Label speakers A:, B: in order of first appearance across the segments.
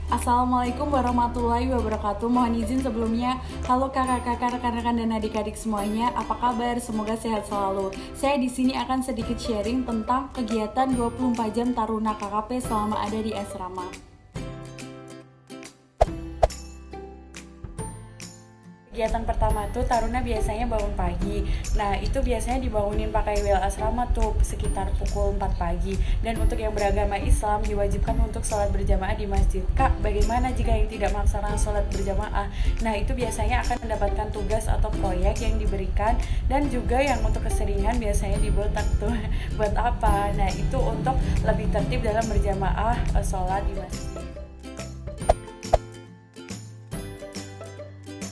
A: Assalamualaikum warahmatullahi wabarakatuh. Mohon izin sebelumnya, halo kakak-kakak, rekan-rekan dan adik-adik semuanya. Apa kabar? Semoga sehat selalu. Saya di sini akan sedikit sharing tentang kegiatan 24 jam Taruna KKP selama ada di asrama. Kegiatan pertama tuh Taruna biasanya bangun pagi. Nah, itu biasanya dibangunin pakai bel asrama tuh sekitar pukul 4 pagi. Dan untuk yang beragama Islam diwajibkan untuk sholat berjamaah di masjid. Kak, bagaimana jika yang tidak melaksanakan sholat berjamaah? Nah, itu biasanya akan mendapatkan tugas atau proyek yang diberikan, dan juga yang untuk keseringan biasanya dibotak tuh. Buat apa? Nah, itu untuk lebih tertib dalam berjamaah sholat di masjid.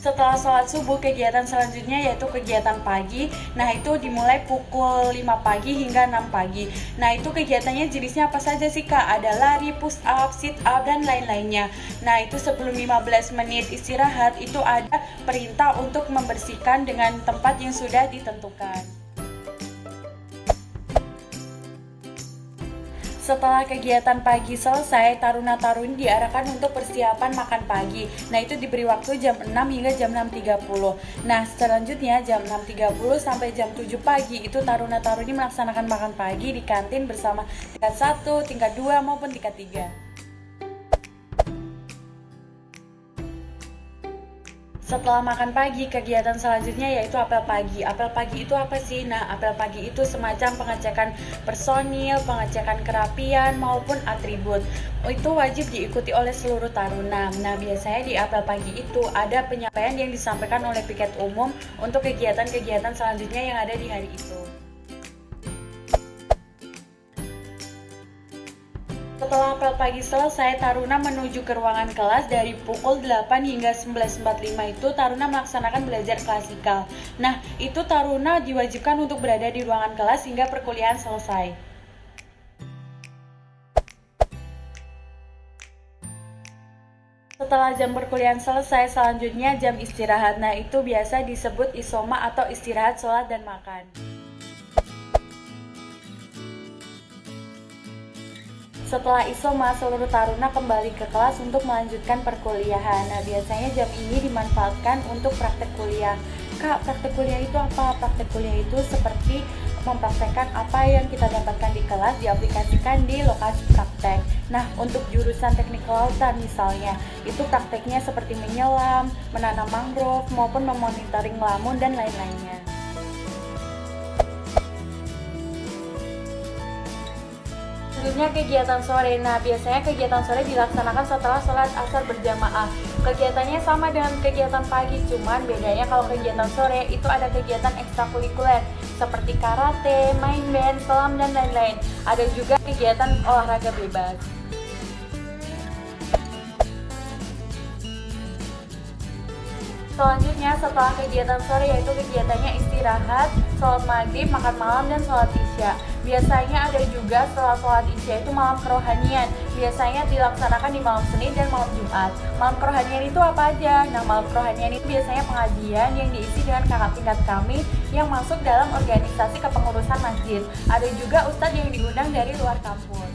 A: Setelah sholat subuh, kegiatan selanjutnya yaitu kegiatan pagi. Nah, itu dimulai pukul 5 pagi hingga 6 pagi. Nah, itu kegiatannya jenisnya apa saja sih, Kak? Ada lari, push up, sit up, dan lain-lainnya. Nah, itu sebelum 15 menit istirahat, itu ada perintah untuk membersihkan dengan tempat yang sudah ditentukan. Setelah kegiatan pagi selesai, taruna-taruni diarahkan untuk persiapan makan pagi. Nah, itu diberi waktu jam 6 hingga jam 6.30. Nah, selanjutnya jam 6.30 sampai jam 7 pagi itu taruna-taruni melaksanakan makan pagi di kantin bersama tingkat 1, tingkat 2 maupun tingkat 3. Setelah makan pagi, kegiatan selanjutnya yaitu apel pagi. Apel pagi itu apa sih? Nah, apel pagi itu semacam pengecekan personil, pengecekan kerapian, maupun atribut. Itu wajib diikuti oleh seluruh taruna. Nah, biasanya di apel pagi itu ada penyampaian yang disampaikan oleh piket umum untuk kegiatan-kegiatan selanjutnya yang ada di hari itu. Setelah apel pagi selesai, taruna menuju ke ruangan kelas. Dari pukul 8 hingga 19.45 itu taruna melaksanakan belajar klasikal. Nah, itu taruna diwajibkan untuk berada di ruangan kelas hingga perkuliahan selesai. Setelah jam perkuliahan selesai, selanjutnya jam istirahat. Nah, itu biasa disebut isoma atau istirahat, sholat, dan makan. Setelah isoma, seluruh taruna kembali ke kelas untuk melanjutkan perkuliahan. Nah, biasanya jam ini dimanfaatkan untuk praktek kuliah. Kak, praktek kuliah itu apa? Praktek kuliah itu seperti mempraktekkan apa yang kita dapatkan di kelas, diaplikasikan di lokasi praktek. Nah, untuk jurusan teknik kelautan misalnya, itu prakteknya seperti menyelam, menanam mangrove, maupun memonitoring lamun dan lain-lainnya. Selanjutnya kegiatan sore. Nah, biasanya kegiatan sore dilaksanakan setelah sholat asar berjamaah. Kegiatannya sama dengan kegiatan pagi, cuman bedanya kalau kegiatan sore itu ada kegiatan ekstrakurikuler seperti karate, main band, selam, dan lain-lain. Ada juga kegiatan olahraga bebas. Selanjutnya setelah kegiatan sore yaitu kegiatannya istirahat, sholat maghrib, makan malam, dan sholat isya. Biasanya ada juga setelah sholat isya itu malam kerohanian. Biasanya dilaksanakan di malam Senin dan malam Jumat. Malam kerohanian itu apa aja? Nah, malam kerohanian itu biasanya pengajian yang diisi dengan kakak tingkat kami yang masuk dalam organisasi kepengurusan masjid. Ada juga ustadz yang diundang dari luar kampus.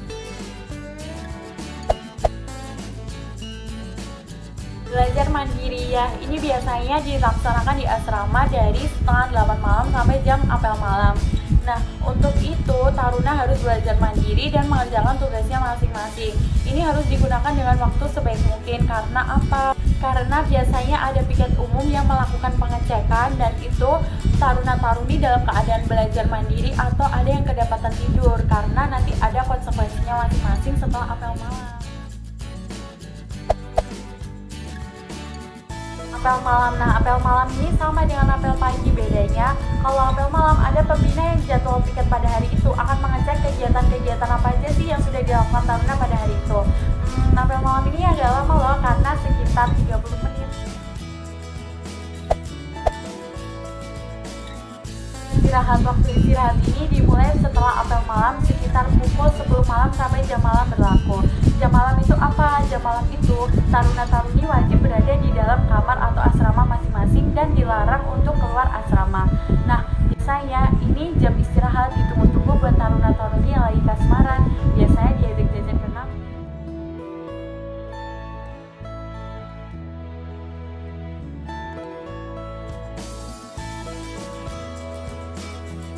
A: Belajar mandiri ya, ini biasanya dilaksanakan di asrama dari setengah 8 malam sampai jam apel malam. Nah, untuk itu taruna harus belajar mandiri dan mengerjakan tugasnya masing-masing. Ini harus digunakan dengan waktu sebaik mungkin. Karena apa? Karena biasanya ada piket umum yang melakukan pengecekan, dan itu taruna-taruni dalam keadaan belajar mandiri atau ada yang kedapatan tidur, karena nanti ada konsekuensinya masing-masing setelah apel malam. Apel malam. Nah, apel malam ini sama dengan apel pagi. Bedanya, kalau apel malam ada pembina yang jadwal piket pada hari itu akan mengecek kegiatan-kegiatan apa aja sih yang sudah dilakukan taruna pada hari itu. Apel malam ini agak lama loh, karena sekitar 30 menit. Waktu istirahat ini dimulai setelah apel malam sekitar pukul 10 malam sampai jam malam berlaku. Jam malam itu apa? Jam malam itu taruna-taruna